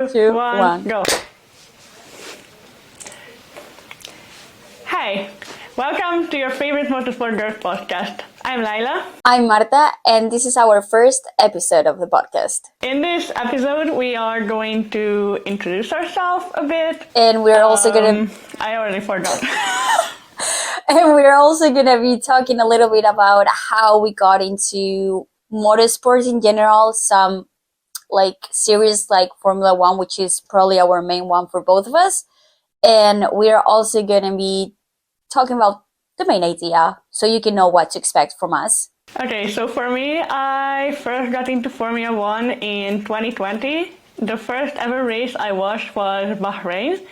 Two, One, one. go. Hi, welcome to your favorite Motorsport Girls podcast. I'm Laila. I'm Marta, and this is our first episode of the podcast. In this episode, we are going to introduce ourselves a bit. And we're also gonna I already forgot. be talking a little bit about how we got into motorsports in general, some like series like Formula One, which is probably our main one for both of us. And we're also gonna be talking about the main idea so you can know what to expect from us. Okay, so for me, I first got into Formula One in 2020. The first ever race I watched was Bahrain,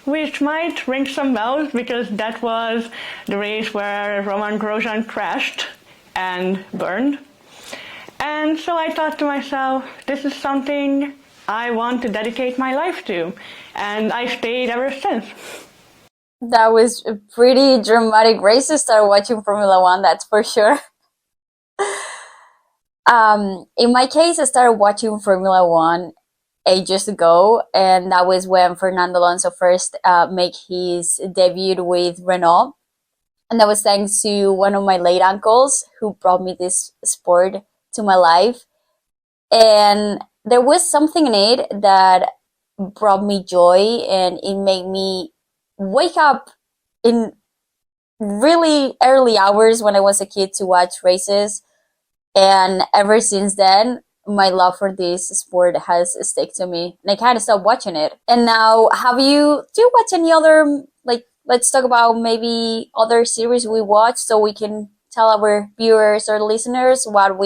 which might ring some bells because that was the race where Roman Grosjean crashed and burned. And so I thought to myself, this is something I want to dedicate my life to. And I stayed ever since. That was a pretty dramatic race to start watching Formula One, that's for sure. In my case, I started watching Formula One ages ago, and that was when Fernando Alonso first made his debut with Renault. And that was thanks to one of my late uncles who brought me this sport to my life. And there was something in it that brought me joy, and it made me wake up in really early hours when I was a kid to watch races. And ever since then, my love for this sport has stuck to me, and I kind of stopped watching it. And now, do you watch any other, like, let's talk about maybe other series we watch so we can tell our viewers or listeners what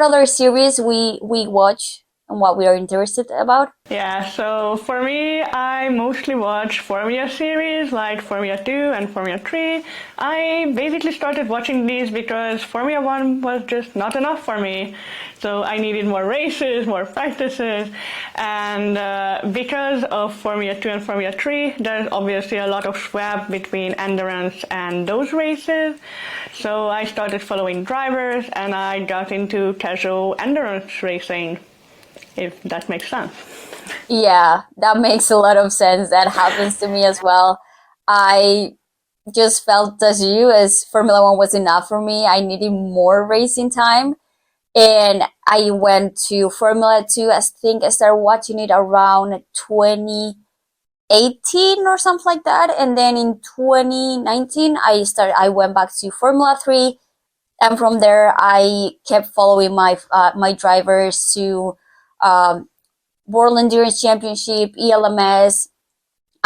other series we watch and what we are interested about? Yeah, so for me, I mostly watch Formula series like Formula 2 and Formula 3. I basically started watching these because Formula 1 was just not enough for me. So I needed more races, more practices, and because of Formula 2 and Formula 3, there's obviously a lot of swap between endurance and those races. So I started following drivers and I got into casual endurance racing, if that makes sense. Yeah, that makes a lot of sense. That happens to me as well. I just felt as Formula One was enough for me. I needed more racing time. And I went to Formula 2. I think I started watching it around 2018 or something like that. And then in 2019, I went back to Formula 3. And from there, I kept following my drivers to World Endurance Championship, ELMS,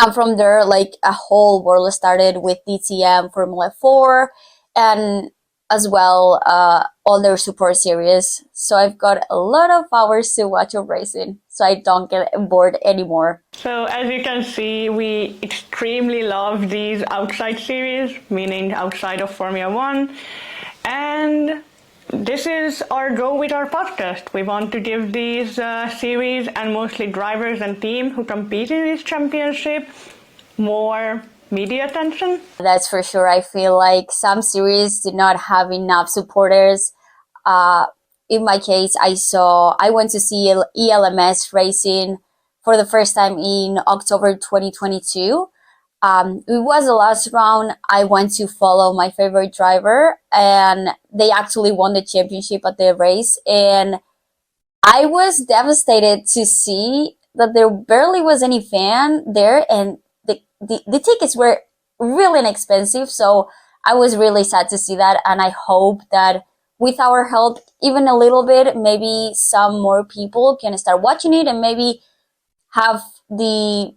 and from there, like a whole world started with DTM, Formula 4, and as well other support series. So I've got a lot of hours to watch of racing, so I don't get bored anymore. So as you can see, we extremely love these outside series, meaning outside of Formula 1, and this is our goal with our podcast. We want to give these series and mostly drivers and team who compete in this championship more media attention. That's for sure. I feel like some series did not have enough supporters. In my case, I went to see ELMS racing for the first time in October 2022. It was the last round. I went to follow my favorite driver, and they actually won the championship at the race. And I was devastated to see that there barely was any fan there, and the tickets were really inexpensive. So I was really sad to see that, and I hope that with our help, even a little bit, maybe some more people can start watching it and maybe have the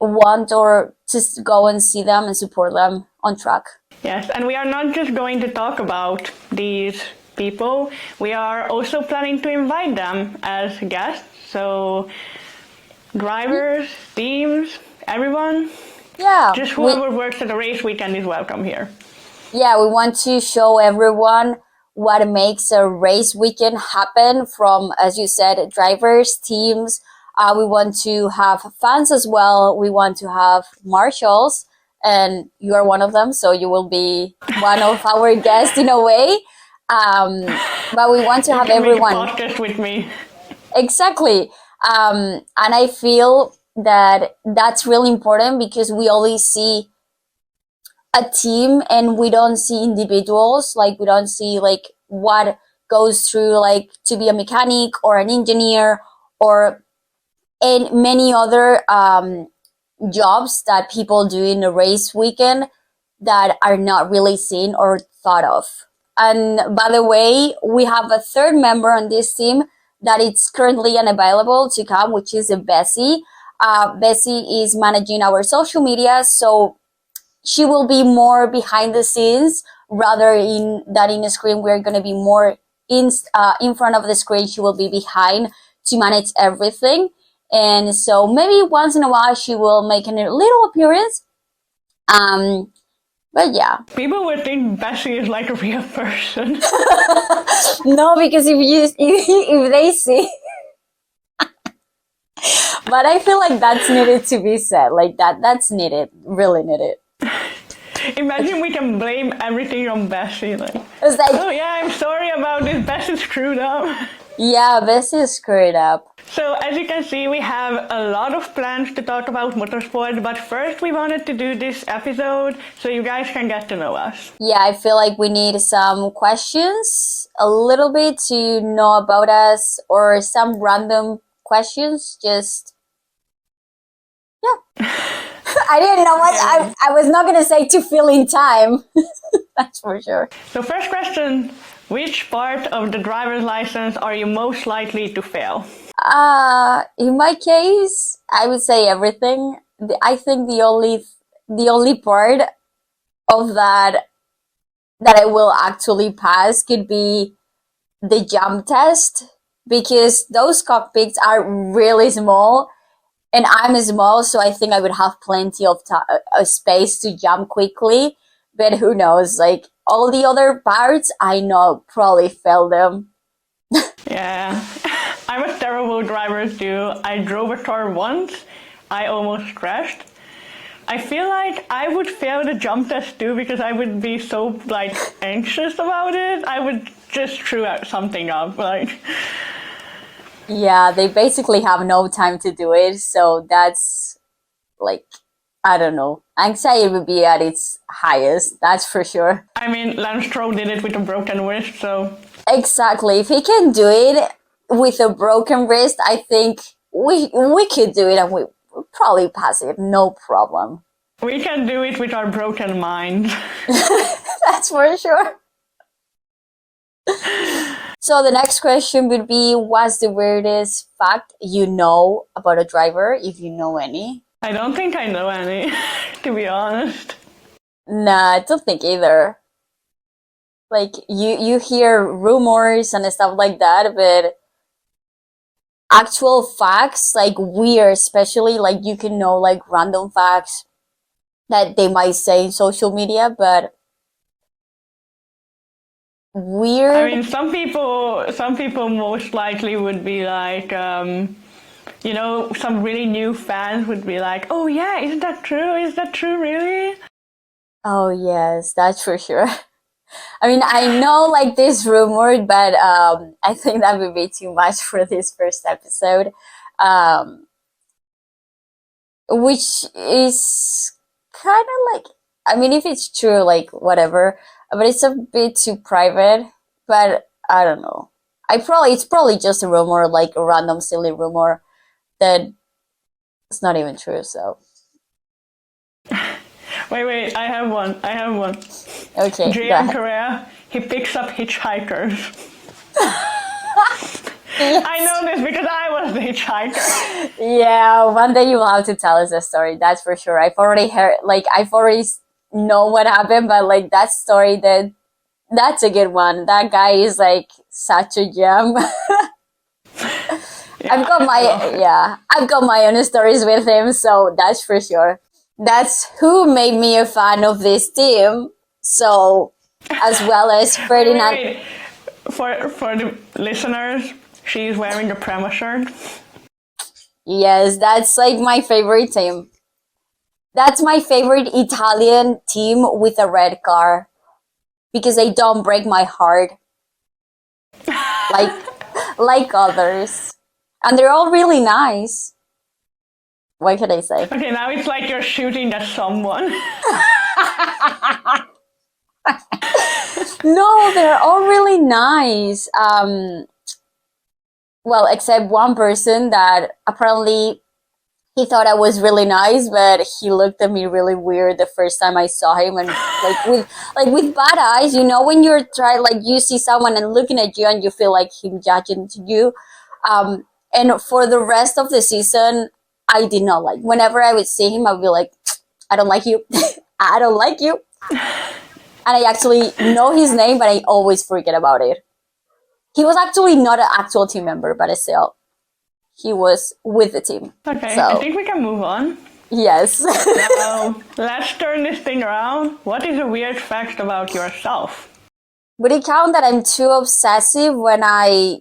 want or just go and see them and support them on track. Yes, and we are not just going to talk about these people, we are also planning to invite them as guests. So drivers, teams, everyone, Yeah. just whoever works at a race weekend is welcome here. Yeah, we want to show everyone what makes a race weekend happen from, as you said, drivers, teams. We want to have fans as well. We want to have marshals, and you are one of them, so you will be one of our guests in a way. But we want to have everyone. Make a podcast with me. Exactly. And I feel that that's really important because we always see a team and we don't see individuals. Like we don't see like what goes through like to be a mechanic or an engineer or and many other jobs that people do in a race weekend that are not really seen or thought of. And by the way, we have a third member on this team that it's currently unavailable to come, which is Bessie. Bessie is managing our social media, so she will be more behind the scenes rather in that in the screen. We're going to be more in front of the screen. She will be behind to manage everything. And so maybe once in a while she will make a little appearance. But yeah. People would think Bessie is like a real person. No, because if they see, but I feel like that's needed to be said. Like that's needed, really needed. Imagine we can blame everything on Bessie. Like, It's like, oh yeah, I'm sorry about this. Bessie screwed up. yeah, Bessie screwed up. So as you can see, we have a lot of plans to talk about motorsport, but first we wanted to do this episode so you guys can get to know us. Yeah, I feel like we need some questions, a little bit to know about us, or some random questions. Just, yeah. I didn't know what I was not gonna say to fill in time. That's for sure. So first question, which part of the driver's license are you most likely to fail? In my case, I would say everything. I think the only part of that I will actually pass could be the jump test because those cockpits are really small and I'm small, so I think I would have plenty of space to jump quickly. But who knows? Like all the other parts, I know probably fail them. Yeah, I'm a terrible driver too. I drove a car once, I almost crashed. I feel like I would fail the jump test too because I would be so like anxious about it. I would just screw something up. Like, Yeah, they basically have no time to do it, so that's like I don't know. Anxiety would be at its highest, that's for sure. I mean, Lance Stroll did it with a broken wrist, so Exactly. If he can do it with a broken wrist, I think we could do it and we would probably pass it, no problem. we can do it with our broken mind. That's for sure. So the next question would be, what's the weirdest fact you know about a driver, if you know any? I don't think I know any, to be honest. Nah, I don't think either. Like you hear rumors and stuff like that, but actual facts, like weird, especially like you can know like random facts that they might say in social media, but weird. I mean, some people most likely would be like, you know, some really new fans would be like, oh yeah, isn't that true? Is that true, really? Oh yes, that's for sure. I mean, I know like this rumor, but I think that would be too much for this first episode. Um, which is kind of like, I mean, if it's true, like whatever, but it's a bit too private. But I don't know. It's probably just a rumor, like a random silly rumor that it's not even true. So Wait, I have one. okay, go JM ahead. Correa, he picks up hitchhikers. Yes. I know this because I was the hitchhiker. Yeah, one day you will have to tell us the story. That's for sure. I've already heard, like, I've already know what happened, but like that story, that's a good one. That guy is like such a gem. I've got my own stories with him, so that's for sure. That's who made me a fan of this team. So, as well as Ferdinand. Wait. For the listeners, she's wearing a Prema shirt. Yes, that's like my favorite team. That's my favorite Italian team with a red car because they don't break my heart like others. And they're all really nice. What can I say? Okay, now it's like you're shooting at someone. No, they're all really nice. Well, except one person that apparently he thought I was really nice, but he looked at me really weird the first time I saw him, and like with bad eyes. You know, when you're trying, like you see someone and looking at you, and you feel like him judging you. And for the rest of the season, I did not like. Whenever I would see him, I would be like, I don't like you. I don't like you. And I actually know his name, but I always forget about it. He was actually not an actual team member, but still, he was with the team. Okay, I So, think we can move on. yes. Now, let's turn this thing around. What is a weird fact about yourself? Would it count that I'm too obsessive when I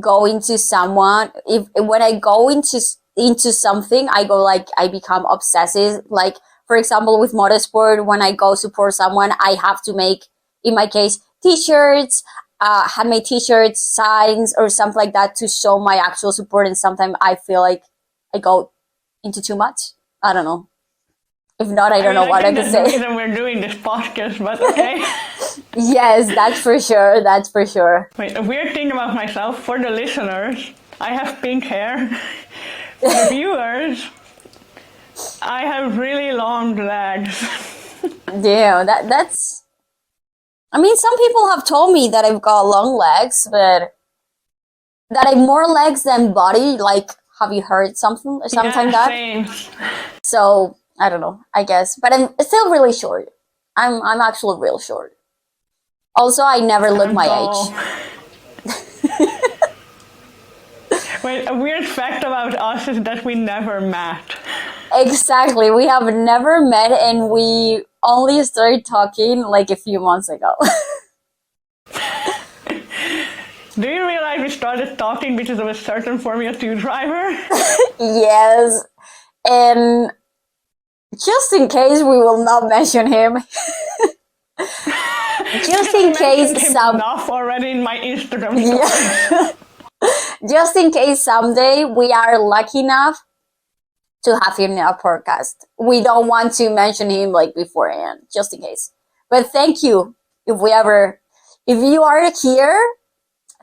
go into someone? If when I go into something, I go like I become obsessive. Like for example, with motorsport, when I go support someone, I have to make, in my case, t-shirts, handmade t-shirts, signs, or something like that to show my actual support. And sometimes I feel like I go into too much. I don't know. If not, I don't know what I think can that's the say. reason we're doing this podcast, but okay. Yes, that's for sure. That's for sure. Wait, a weird thing about myself, for the listeners, I have pink hair. For the viewers, I have really long legs. Damn, that's. I mean, some people have told me that I've got long legs, but that I've more legs than body. Like, have you heard something Yeah, that? same. So I don't know. I guess, but I'm still really short. I'm actually real short. Also, I never look I'm my tall. age. Wait, a weird fact about us is that we never met. Exactly. We have never met, and we only started talking like a few months ago. Do you realize we started talking because of a certain Formula 2 driver? Yes. And just in case we will not mention him. Just in case some enough already in my Instagram story. yeah. Just in case someday we are lucky enough to have him in our podcast. We don't want to mention him like beforehand, just in case. But thank you. If you are here,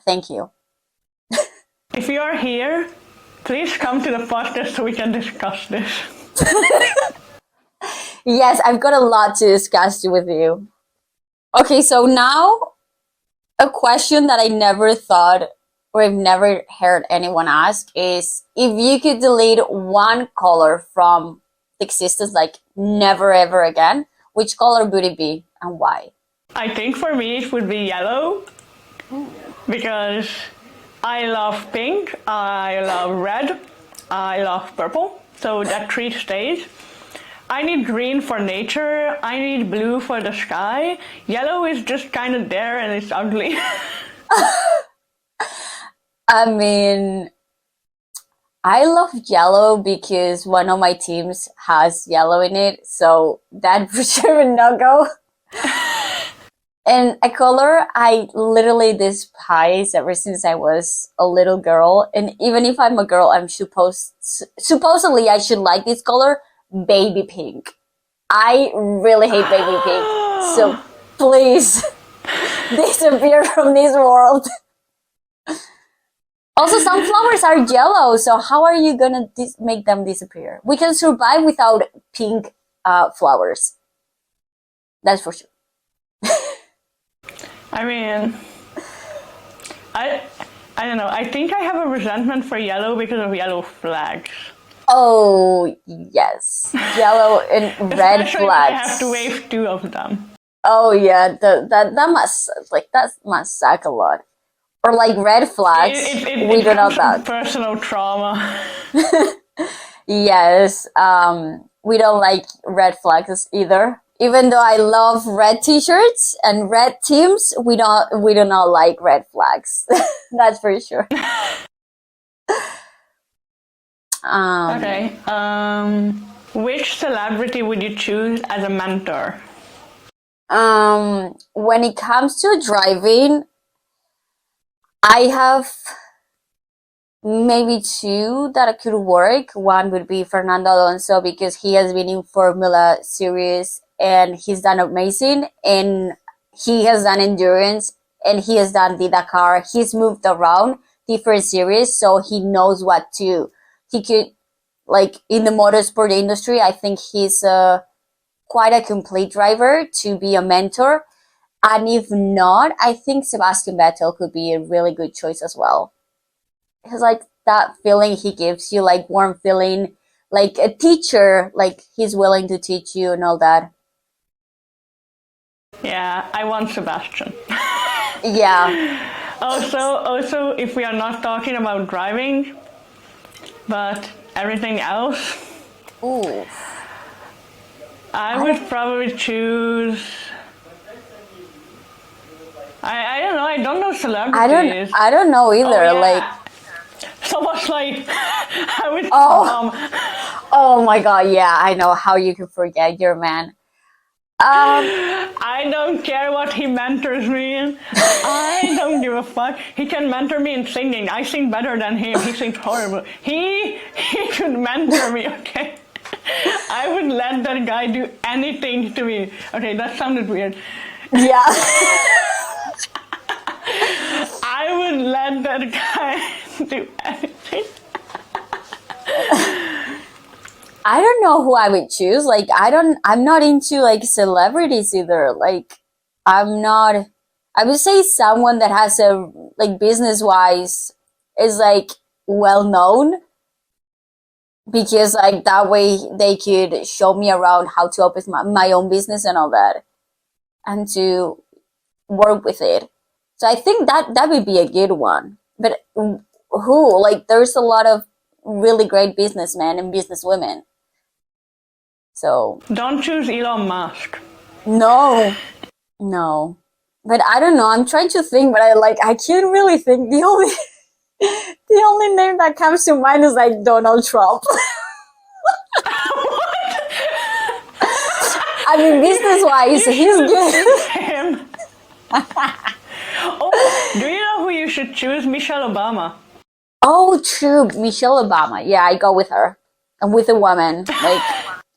thank you. If you are here, please come to the podcast so we can discuss this. Yes, I've got a lot to discuss with you. Okay, so now a question that I never thought or I've never heard anyone ask is if you could delete one color from existence, like never ever again, which color would it be and why? I think for me it would be yellow because I love pink, I love red, I love purple, so that three stays. I need green for nature, I need blue for the sky. Yellow is just kind of there and it's ugly. I mean, I love yellow because one of my teams has yellow in it, so that for sure would not go. And a color I literally despise ever since I was a little girl. And even if I'm a girl, I'm supposedly I should like this color, baby pink. I really hate baby pink. So please disappear from this world. Also, some flowers are yellow, so how are you gonna make them disappear? We can survive without pink flowers. That's for sure. I mean, I don't know. I think I have a resentment for yellow because of yellow flags. Oh yes, yellow and red Especially flags. I have to wave two of them. Oh yeah, that must suck a lot. Or like red flags, we do not that. Personal trauma. Yes, we don't like red flags either. Even though I love red t-shirts and red teams, we do not like red flags. That's for sure. Okay. Which celebrity would you choose as a mentor? When it comes to driving, I have maybe two that could work. One would be Fernando Alonso because he has been in Formula Series and he's done amazing, and he has done endurance and he has done the Dakar. He's moved around different series, so he knows what to. He could, like, in the motorsport industry. I think he's quite a complete driver to be a mentor. And if not, I think Sebastian Vettel could be a really good choice as well. Because like that feeling he gives you, like warm feeling, like a teacher, like he's willing to teach you and all that. Yeah, I want Sebastian. Yeah. Also, if we are not talking about driving, but everything else, Ooh. I I would don't, probably choose. I don't know. I don't know celebrities. I don't know Oh either. Like, yeah, so much like I would. oh, oh my God. Yeah, I know how you can forget your man. Um, I don't care what he mentors me in. I don't give a fuck. He can mentor me in singing. I sing better than him. He sings horrible. He could mentor me, okay? I would let that guy do anything to me. Okay, that sounded weird. yeah. I would let that guy do anything. I don't know who I would choose. Like, I'm not into like celebrities either. Like, I'm not, I would say someone that has a, like, business wise is like well known, because like that way they could show me around how to open my own business and all that, and to work with it. So I think that would be a good one. But who? Like, there's a lot of really great businessmen and businesswomen. So Don't choose Elon Musk. no, no. But I don't know. I'm trying to think, but I can't really think. The only the only name that comes to mind is like Donald Trump. I mean, business wise, You he's should good. choose him. Oh, do you know who you should choose? Michelle Obama. Oh, true, Michelle Obama. Yeah, I go with her. I'm with a woman. Like,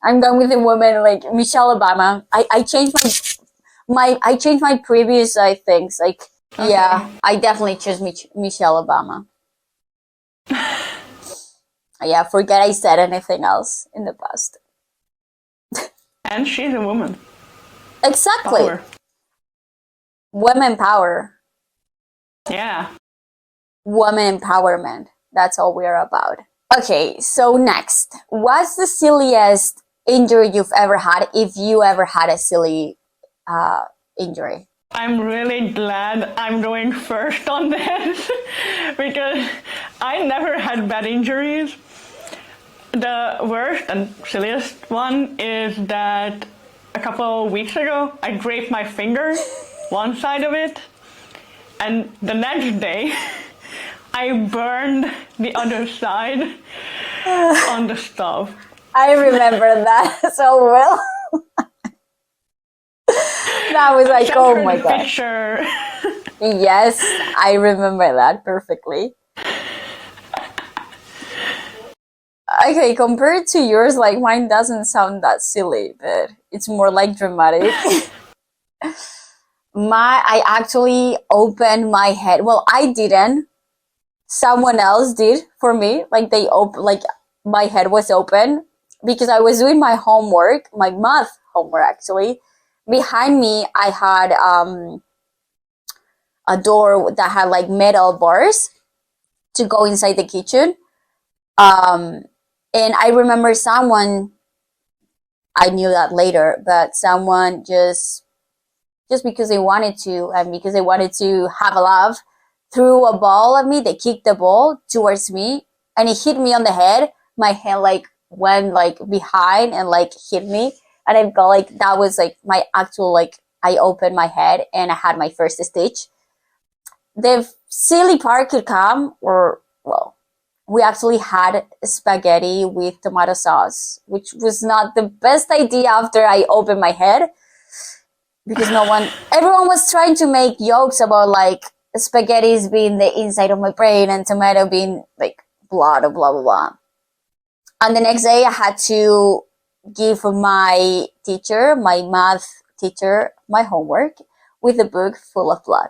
I'm going with a woman like Michelle Obama. I changed I changed my previous things. Like, Okay. yeah, I definitely choose Michelle Obama. Yeah, forget I said anything else in the past. And she's a woman. Exactly. Power. Women power. Yeah. Woman empowerment. That's all we're about. Okay, so next. What's the silliest injury you've ever had, if you ever had a silly injury? I'm really glad I'm going first on this because I never had bad injuries. The worst and silliest one is that a couple of weeks ago I scraped my finger, one side of it, and the next day I burned the other side on the stove. I remember that so well. That was like, Sent oh her my the god. picture. Yes, I remember that perfectly. Okay, compared to yours, like mine doesn't sound that silly, but it's more like dramatic. I actually opened my head. Well, I didn't. Someone else did for me. Like like my head was open because I was doing my homework, my math homework actually. Behind me, I had a door that had like metal bars to go inside the kitchen. Um, and I remember someone, I knew that later, but someone just because they wanted to, and because they wanted to have a laugh, threw a ball at me. They kicked the ball towards me, and it hit me on the head. My head like went like behind and like hit me, and I got like, that was like my actual, like, I opened my head and I had my first stitch. The silly part could come, or well, we actually had spaghetti with tomato sauce, which was not the best idea after I opened my head, because everyone was trying to make jokes about like spaghettis being the inside of my brain and tomato being like blah blah blah blah. And the next day I had to give my teacher, my math teacher, my homework with a book full of blood.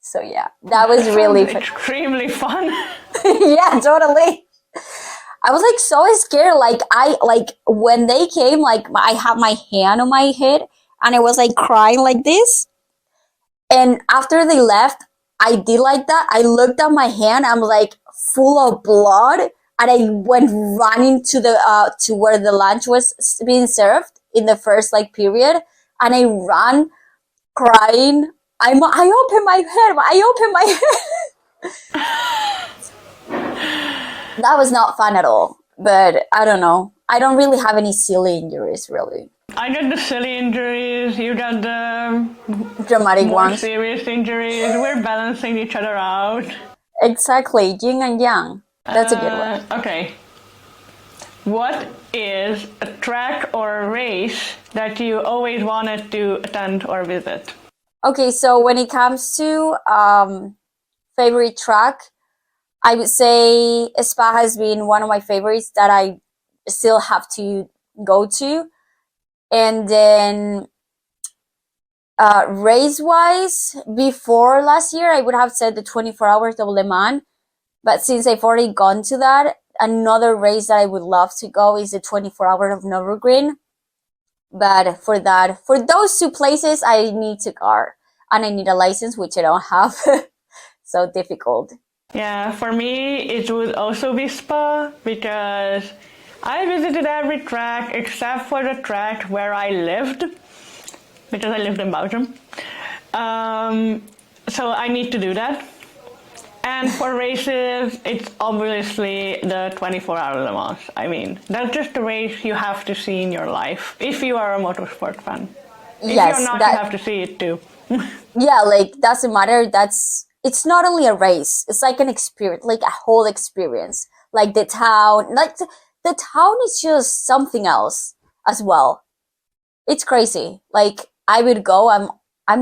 So yeah, that was really fun. Extremely fun. Yeah, totally. I was like so scared. Like when they came, like I had my hand on my head and I was like crying like this. And after they left, I did like that. I looked at my hand. I'm like full of blood, and I went running to where the lunch was being served in the first like period, and I ran crying. I opened my head. I opened my head. That was not fun at all. But I don't know. I don't really have any silly injuries, really. I got the silly injuries, you got the dramatic more ones. serious injuries. We're balancing each other out. Exactly, yin and yang. That's a good one. Okay. What is a track or a race that you always wanted to attend or visit? Okay, so when it comes to favorite track, I would say Spa has been one of my favorites that I still have to go to. And then race-wise, before last year, I would have said the 24 hours of Le Mans. But since I've already gone to that, another race that I would love to go is the 24 hours of Nürburgring. But for those two places, I need a car and I need a license, which I don't have. So difficult. Yeah, for me, it would also be Spa because I visited every track except for the track where I lived, because I lived in Belgium. So I need to do that. And for races, it's obviously the 24-hour Le Mans. I mean, that's just a race you have to see in your life, if you are a motorsport fan. If Yes, you're not, you have to see it too. Yeah, like, doesn't matter. It's not only a race, it's like an experience, like a whole experience. Like the town, the town is just something else as well. It's crazy. Like, I would go, I'm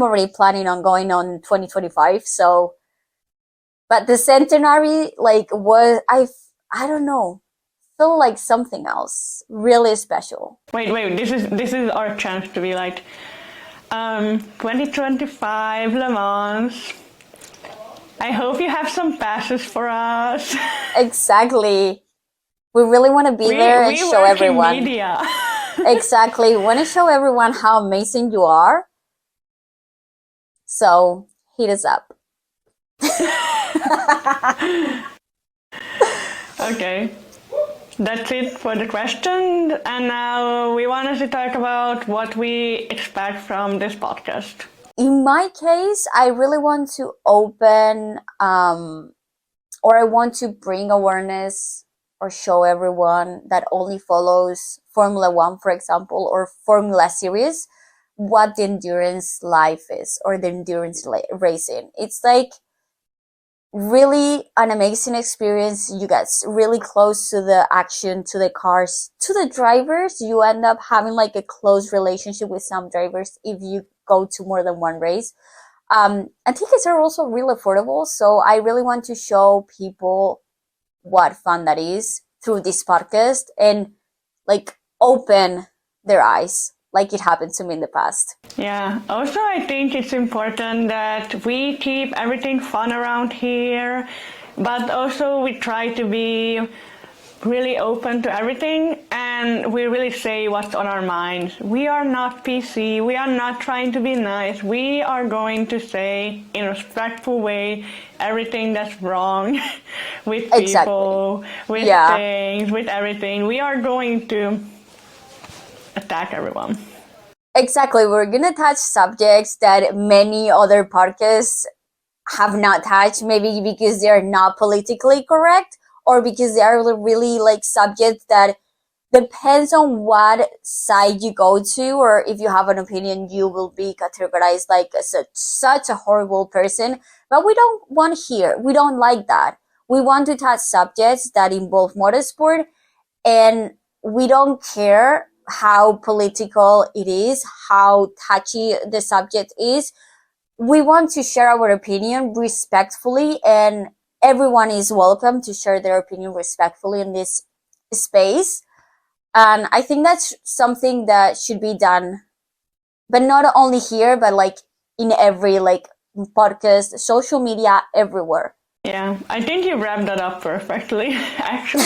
already planning on going on 2025, so, but the centenary, like, I don't know, feel like something else, really special. Wait, this is our chance to be like, 2025 Le Mans. I hope you have some passes for us. Exactly. We really want to be there and show everyone. In media. Exactly. We want to show everyone how amazing you are. So hit us up. Okay. That's it for the question. And now we wanted to talk about what we expect from this podcast. In my case, I really want to open, or I want to bring awareness or show everyone that only follows Formula One, for example, or Formula Series, what the endurance life is, or the endurance racing. It's like really an amazing experience. You get really close to the action, to the cars, to the drivers. You end up having like a close relationship with some drivers if you go to more than one race. And tickets are also really affordable. So I really want to show people what fun that is through this podcast and like open their eyes like it happened to me in the past. Yeah. Also, I think it's important that we keep everything fun around here, but also we try to be really open to everything and we really say what's on our minds. We are not PC. We are not trying to be nice. We are going to say in a respectful way everything that's wrong with people, with things, with everything. We are going to attack everyone. Exactly. We're going to touch subjects that many other podcasts have not touched, maybe because they're not politically correct or because they are really like subjects that depends on what side you go to, or if you have an opinion, you will be categorized like such a horrible person. But we don't want here. We don't like that. We want to touch subjects that involve motorsport, and we don't care how political it is, how touchy the subject is. we want to share our opinion respectfully, and everyone is welcome to share their opinion respectfully in this space. And I think that's something that should be done, but not only here, but like in every like podcast, social media, everywhere. Yeah, I think you wrapped that up perfectly, actually.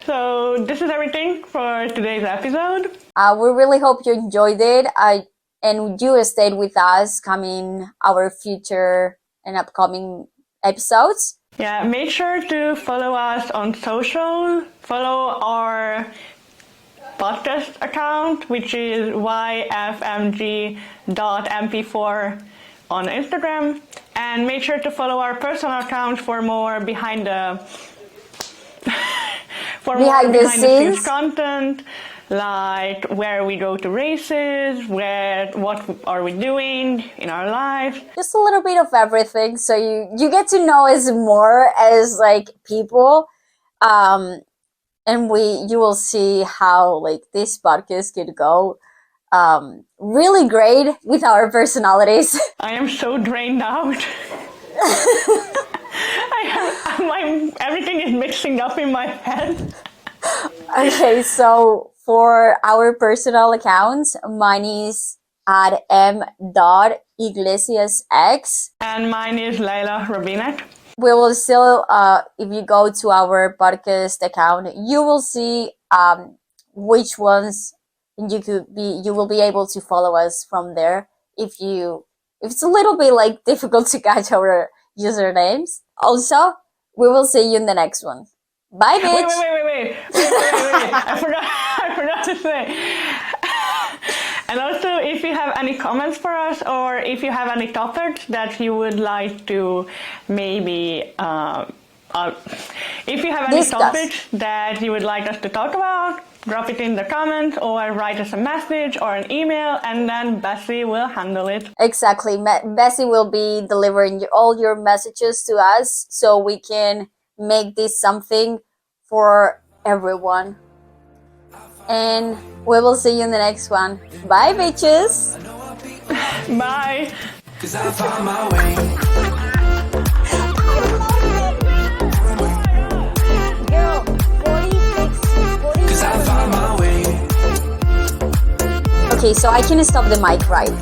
So this is everything for today's episode. We really hope you enjoyed it. And you stayed with us coming our future and upcoming episodes. Yeah, make sure to follow us on social. Follow our podcast account, which is yfmg.mp4 on Instagram. And make sure to follow our personal account for more behind the scenes content, like where we go to races, what are we doing in our life. Just a little bit of everything, so you get to know us more as like people, and you will see how like this podcast could go really great with our personalities. I am so drained out. Everything is mixing up in my head. Okay, so for our personal accounts, mine is at m.iglesiasx. And mine is Layla Rabinek. We will still, if you go to our podcast account, you will see which ones you will be able to follow us from there. If it's a little bit like difficult to catch our usernames. Also, we will see you in the next one. Bye, bitch. Wait. I forgot to say. And also, if you have any comments for us, or if you have any topics that you would like to maybe, if you have any topics that you would like us to talk about, drop it in the comments or write us a message or an email, and then Bessie will handle it. Exactly. Bessie will be delivering all your messages to us so we can make this something for everyone. And we will see you in the next one. Bye, bitches. Bye. 'Cause I found my way. Girl, 46. 'Cause I found my way. Okay, so I can stop the mic, right?